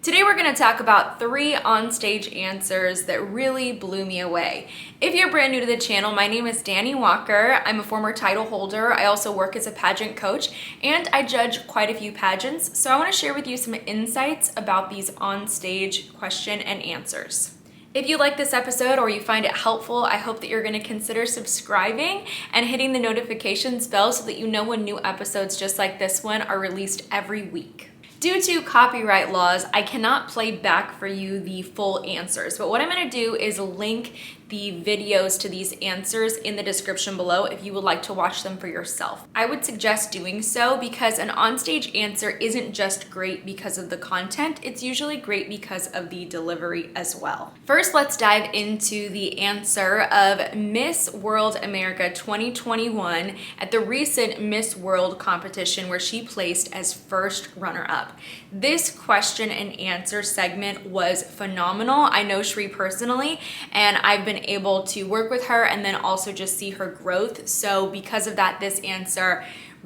Today we're going to talk about 3 onstage answers that really blew me away. If you're brand new to the channel, my name is Dani Walker. I'm a former title holder. I also work as a pageant coach and I judge quite a few pageants. So I want to share with you some insights about these onstage question and answers. If you like this episode or you find it helpful, I hope that you're going to consider subscribing and hitting the notifications bell so that you know when new episodes just like this one are released every week. Due to copyright laws, I cannot play back for you the full answers, but what I'm going to do is link the videos to these answers in the description below if you would like to watch them for yourself. I would suggest doing so because an onstage answer isn't just great because of the content, it's usually great because of the delivery as well. First, let's dive into the answer of Miss World America 2021 at the recent Miss World competition where she placed as first runner-up. This question and answer segment was phenomenal. I know Shri personally, and I've been able to work with her and then also just see her growth. So because of that, this answer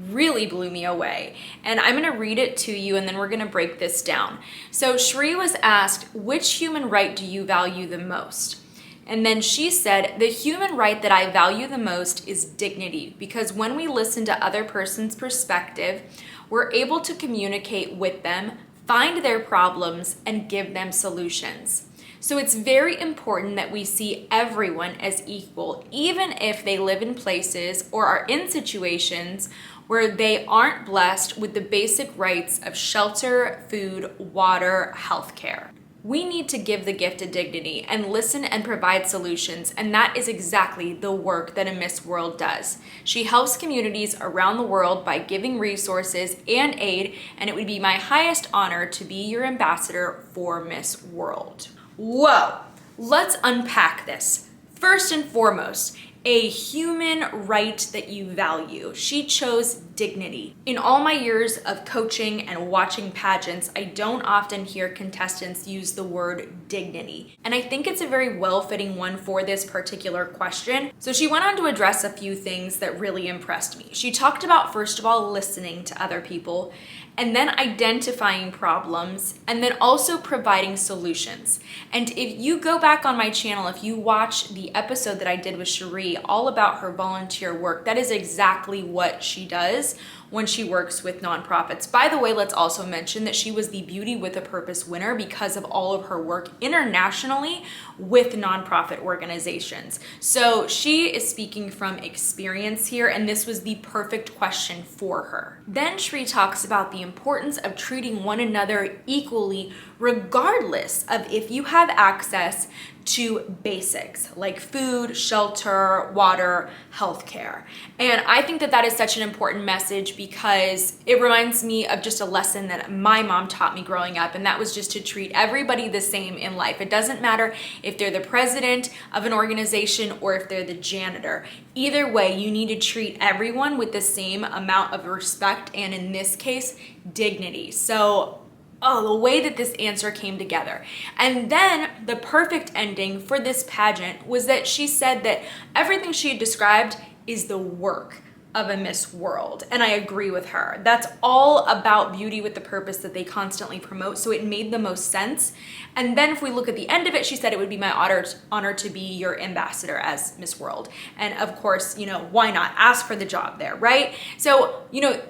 really blew me away. And I'm gonna read it to you and then we're gonna break this down. So Shri was asked, which human right do you value the most? And then she said, the human right that I value the most is dignity, because when we listen to other person's perspective, we're able to communicate with them, find their problems, and give them solutions. So it's very important that we see everyone as equal, even if they live in places or are in situations where they aren't blessed with the basic rights of shelter, food, water, healthcare. We need to give the gift of dignity and listen and provide solutions, and that is exactly the work that a Miss World does. She helps communities around the world by giving resources and aid, and it would be my highest honor to be your ambassador for Miss World. Whoa, let's unpack this. First and foremost, a human right that you value. She chose dignity. In all my years of coaching and watching pageants, I don't often hear contestants use the word dignity. And I think it's a very well-fitting one for this particular question. So she went on to address a few things that really impressed me. She talked about, first of all, listening to other people, and then identifying problems, and then also providing solutions. And if you go back on my channel, if you watch the episode that I did with Cherie all about her volunteer work, that is exactly what she does when she works with nonprofits. By the way, let's also mention that she was the Beauty with a Purpose winner because of all of her work internationally with nonprofit organizations. So she is speaking from experience here, and this was the perfect question for her. Then Shri talks about the importance of treating one another equally, regardless of if you have access to basics like food, shelter, water, healthcare. And I think that that is such an important message because it reminds me of just a lesson that my mom taught me growing up, and that was just to treat everybody the same in life. It doesn't matter if they're the president of an organization or if they're the janitor. Either way, you need to treat everyone with the same amount of respect and, in this case, dignity. So the way that this answer came together. And then the perfect ending for this pageant was that she said that everything she had described is the work of a Miss World. And I agree with her. That's all about Beauty with the Purpose that they constantly promote. So it made the most sense. And then if we look at the end of it, she said it would be my honor to be your ambassador as Miss World. And of course, why not? Ask for the job there, right? So,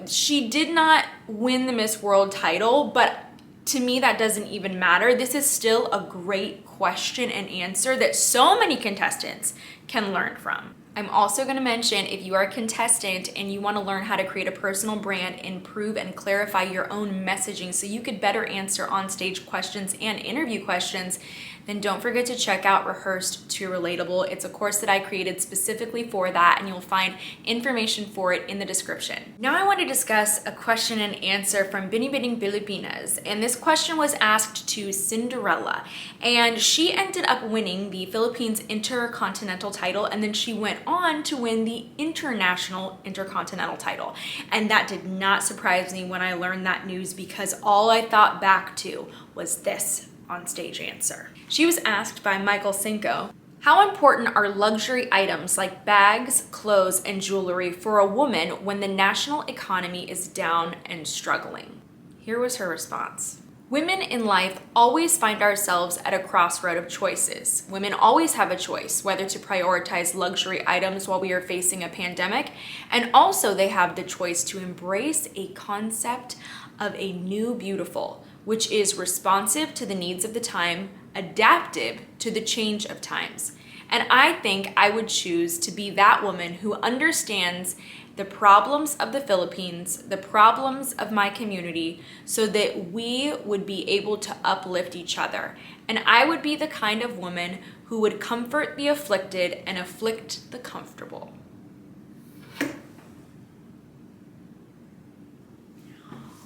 she did not win the Miss World title, but to me, that doesn't even matter. This is still a great question and answer that so many contestants can learn from. I'm also going to mention, if you are a contestant and you want to learn how to create a personal brand, improve and clarify your own messaging so you could better answer on-stage questions and interview questions, then don't forget to check out Rehearsed to Relatable. It's a course that I created specifically for that, and you'll find information for it in the description. Now I want to discuss a question and answer from Binibining Pilipinas, and this question was asked to Cinderella, and she ended up winning the Philippines Intercontinental title, and then she went on to win the International Intercontinental title. And that did not surprise me when I learned that news, because all I thought back to was this on-stage answer. She was asked by Michael Cinco, how important are luxury items like bags, clothes, and jewelry for a woman when the national economy is down and struggling? Here was her response. Women in life always find ourselves at a crossroad of choices. Women always have a choice whether to prioritize luxury items while we are facing a pandemic, and also they have the choice to embrace a concept of a new beautiful, which is responsive to the needs of the time, adaptive to the change of times. And I think I would choose to be that woman who understands the problems of the Philippines, the problems of my community, so that we would be able to uplift each other. And I would be the kind of woman who would comfort the afflicted and afflict the comfortable.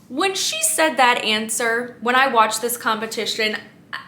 When she said that answer, when I watched this competition,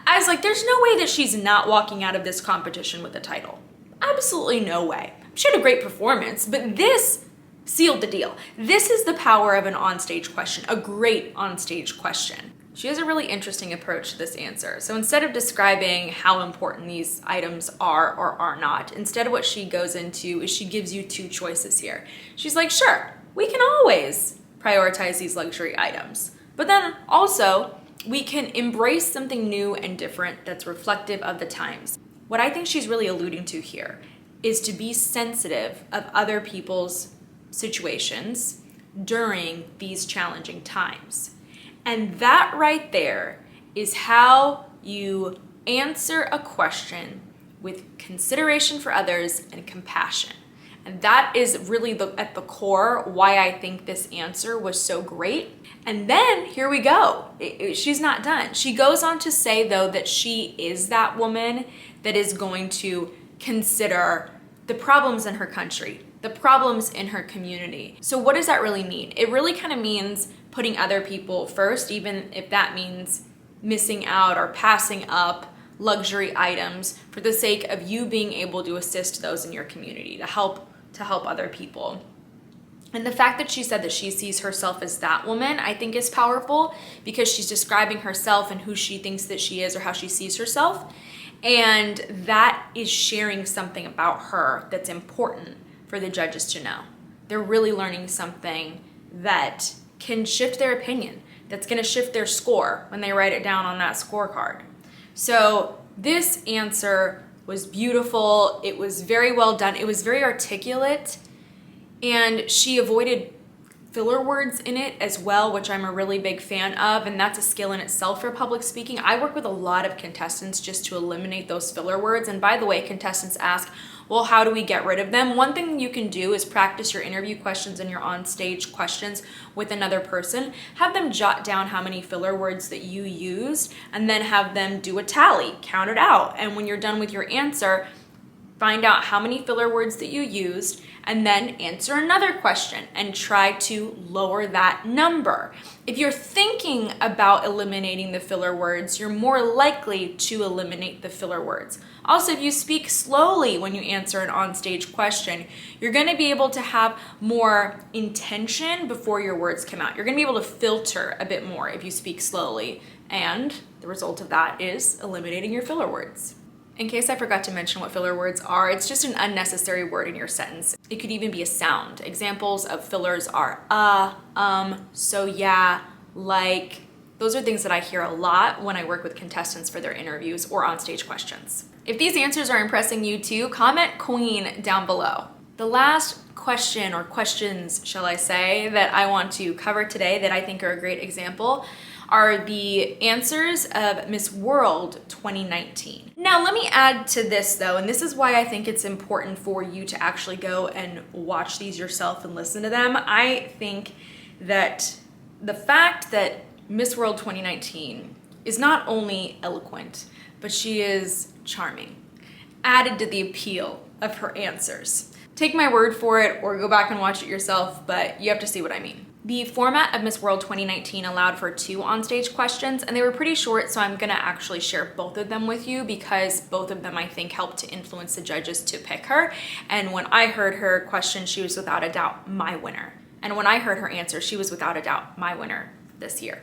I was like, there's no way that she's not walking out of this competition with a title. Absolutely no way. She had a great performance, but this sealed the deal. This is the power of an onstage question, a great onstage question. She has a really interesting approach to this answer. So instead of describing how important these items are or are not, instead what she goes into is she gives you two choices here. She's like, sure, we can always prioritize these luxury items, but then also we can embrace something new and different that's reflective of the times. What I think she's really alluding to here is to be sensitive of other people's situations during these challenging times. And that right there is how you answer a question with consideration for others and compassion. And that is really at the core why I think this answer was so great. And then here we go. She's not done. She goes on to say, though, that she is that woman that is going to consider the problems in her country, the problems in her community. So what does that really mean? It really kind of means putting other people first, even if that means missing out or passing up luxury items for the sake of you being able to assist those in your community, to help other people. And the fact that she said that she sees herself as that woman, I think is powerful, because she's describing herself and who she thinks that she is or how she sees herself. And that is sharing something about her that's important for the judges to know. They're really learning something that can shift their opinion, that's going to shift their score when they write it down on that scorecard. So this answer was beautiful. It was very well done. It was very articulate, and she avoided filler words in it as well, which I'm a really big fan of, and that's a skill in itself for public speaking. I work with a lot of contestants just to eliminate those filler words. And by the way, contestants ask, well, how do we get rid of them? One thing you can do is practice your interview questions and your on-stage questions with another person. Have them jot down how many filler words that you used, and then have them do a tally, count it out. And when you're done with your answer, find out how many filler words that you used, and then answer another question and try to lower that number. If you're thinking about eliminating the filler words, you're more likely to eliminate the filler words. Also, if you speak slowly when you answer an onstage question, you're going to be able to have more intention before your words come out. You're going to be able to filter a bit more if you speak slowly, and the result of that is eliminating your filler words. In case I forgot to mention what filler words are, it's just an unnecessary word in your sentence. It could even be a sound. Examples of fillers are so yeah, like. Those are things that I hear a lot when I work with contestants for their interviews or onstage questions. If these answers are impressing you too, comment Queen down below. The last question, or questions, shall I say, that I want to cover today that I think are a great example are the answers of Miss World 2019. Now, let me add to this though, and this is why I think it's important for you to actually go and watch these yourself and listen to them. I think that the fact that Miss World 2019 is not only eloquent, but she is charming, added to the appeal of her answers. Take my word for it or go back and watch it yourself, but you have to see what I mean. The format of Miss World 2019 allowed for 2 onstage questions, and they were pretty short, so I'm gonna actually share both of them with you because both of them I think helped to influence the judges to pick her. And when I heard her question, she was without a doubt my winner. And when I heard her answer, she was without a doubt my winner this year.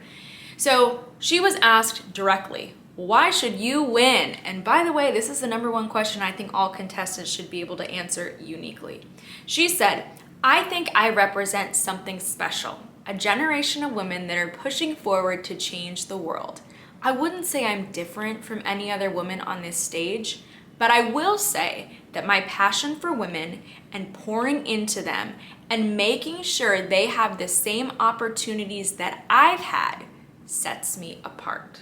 So she was asked directly, why should you win? And by the way, this is the #1 question I think all contestants should be able to answer uniquely. She said, I think I represent something special. a generation of women that are pushing forward to change the world. I wouldn't say I'm different from any other woman on this stage, but I will say that my passion for women and pouring into them and making sure they have the same opportunities that I've had sets me apart.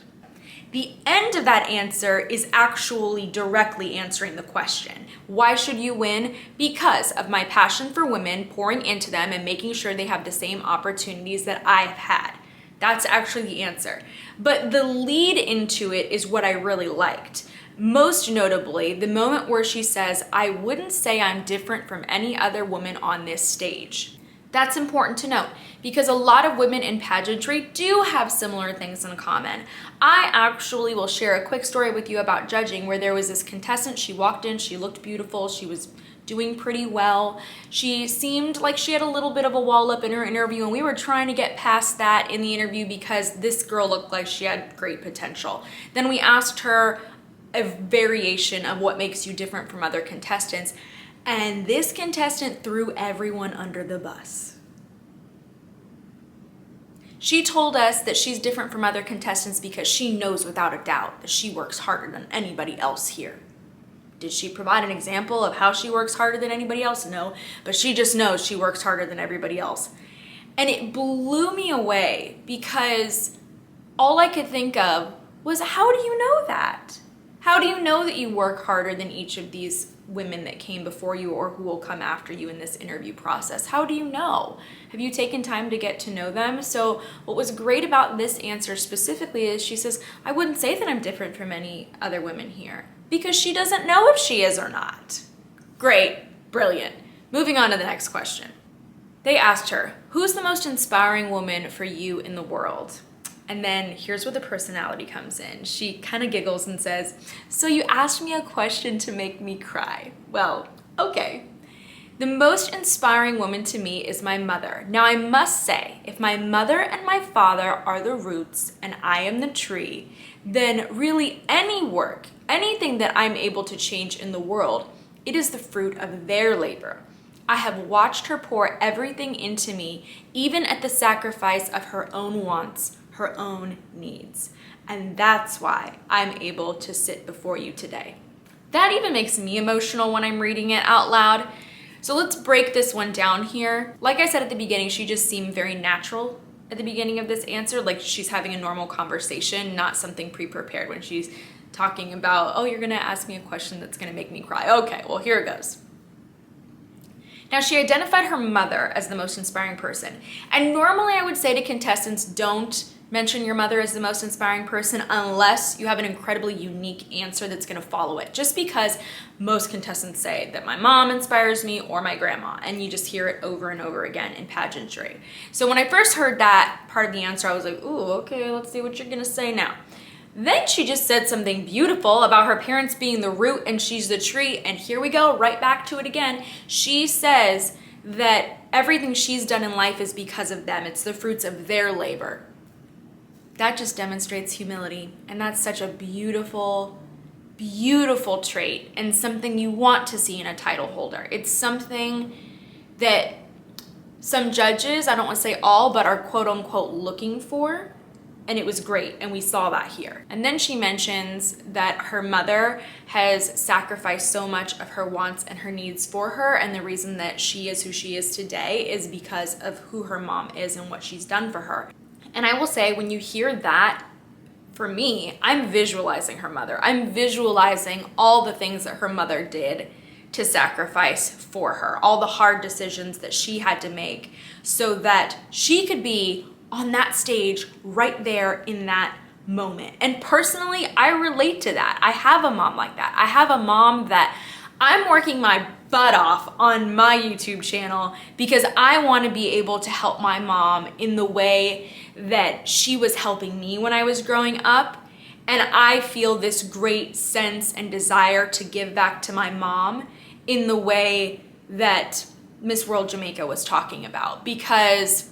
The end of that answer is actually directly answering the question. Why should you win? Because of my passion for women, pouring into them and making sure they have the same opportunities that I've had. That's actually the answer. But the lead into it is what I really liked. Most notably, the moment where she says, I wouldn't say I'm different from any other woman on this stage. That's important to note because a lot of women in pageantry do have similar things in common. I actually will share a quick story with you about judging where there was this contestant. She walked in, she looked beautiful, she was doing pretty well. She seemed like she had a little bit of a wall up in her interview, and we were trying to get past that in the interview because this girl looked like she had great potential. Then we asked her a variation of what makes you different from other contestants, and this contestant threw everyone under the bus. She told us that she's different from other contestants because she knows without a doubt that she works harder than anybody else here. Did she provide an example of how she works harder than anybody else? No, but she just knows she works harder than everybody else. And it blew me away because all I could think of was, how do you know that? How do you know that you work harder than each of these women that came before you or who will come after you in this interview process? How do you know? Have you taken time to get to know them? So what was great about this answer specifically is she says, I wouldn't say that I'm different from any other women here because she doesn't know if she is or not. Great, brilliant. Moving on to the next question. They asked her, who's the most inspiring woman for you in the world? And then here's where the personality comes in. She kind of giggles and says, so you asked me a question to make me cry. Well, okay. The most inspiring woman to me is my mother. Now I must say, if my mother and my father are the roots and I am the tree, then really any work, anything that I'm able to change in the world, it is the fruit of their labor. I have watched her pour everything into me, even at the sacrifice of her own wants, her own needs. And that's why I'm able to sit before you today. That even makes me emotional when I'm reading it out loud. So let's break this one down here. Like I said at the beginning, she just seemed very natural at the beginning of this answer, like she's having a normal conversation, not something pre-prepared when she's talking about, oh, you're gonna ask me a question that's gonna make me cry. Okay, well, here it goes. Now, she identified her mother as the most inspiring person. And normally I would say to contestants, don't mention your mother as the most inspiring person unless you have an incredibly unique answer that's gonna follow it. Just because most contestants say that my mom inspires me or my grandma, and you just hear it over and over again in pageantry. So when I first heard that part of the answer, I was like, ooh, okay, let's see what you're gonna say now. Then she just said something beautiful about her parents being the root and she's the tree. And here we go, right back to it again. She says that everything she's done in life is because of them. It's the fruits of their labor. That just demonstrates humility. And that's such a beautiful, beautiful trait and something you want to see in a title holder. It's something that some judges, I don't want to say all, but are quote unquote looking for. And it was great, and we saw that here. And then she mentions that her mother has sacrificed so much of her wants and her needs for her, and the reason that she is who she is today is because of who her mom is and what she's done for her. And I will say, when you hear that, for me, I'm visualizing her mother. I'm visualizing all the things that her mother did to sacrifice for her, all the hard decisions that she had to make so that she could be on that stage right there in that moment. And personally, I relate to that. I have a mom like that. I have a mom that I'm working my butt off on my YouTube channel because I want to be able to help my mom in the way that she was helping me when I was growing up. And I feel this great sense and desire to give back to my mom in the way that Miss World Jamaica was talking about, because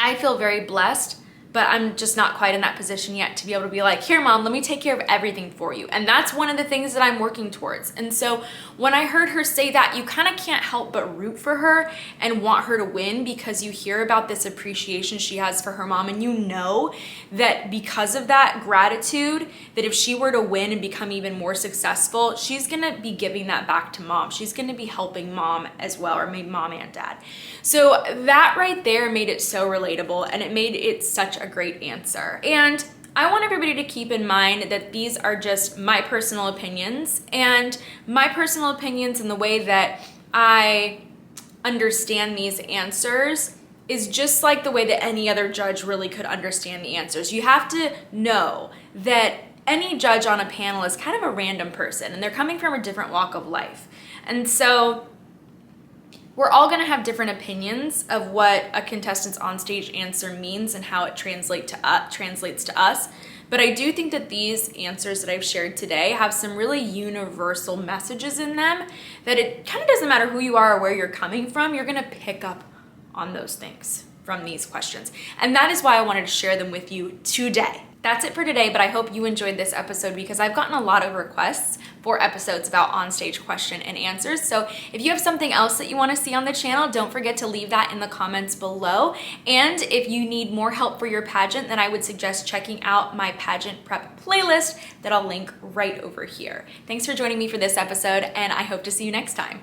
I feel very blessed but I'm just not quite in that position yet to be able to be like, here, mom, let me take care of everything for you. And that's one of the things that I'm working towards. And so when I heard her say that, you kind of can't help but root for her and want her to win, because you hear about this appreciation she has for her mom, and you know that because of that gratitude, that if she were to win and become even more successful, she's gonna be giving that back to mom. She's gonna be helping mom as well, or maybe mom and dad. So that right there made it so relatable, and it made it such a great answer. And I want everybody to keep in mind that these are just my personal opinions, and my personal opinions and the way that I understand these answers is just like the way that any other judge really could understand the answers. You have to know that any judge on a panel is kind of a random person, and they're coming from a different walk of life. And so we're all gonna have different opinions of what a contestant's onstage answer means and how it translates to us. But I do think that these answers that I've shared today have some really universal messages in them, that it kind of doesn't matter who you are or where you're coming from, you're gonna pick up on those things from these questions. And that is why I wanted to share them with you today. That's it for today, but I hope you enjoyed this episode, because I've gotten a lot of requests for episodes about onstage question and answers. So if you have something else that you want to see on the channel, don't forget to leave that in the comments below. And if you need more help for your pageant, then I would suggest checking out my pageant prep playlist that I'll link right over here. Thanks for joining me for this episode, and I hope to see you next time.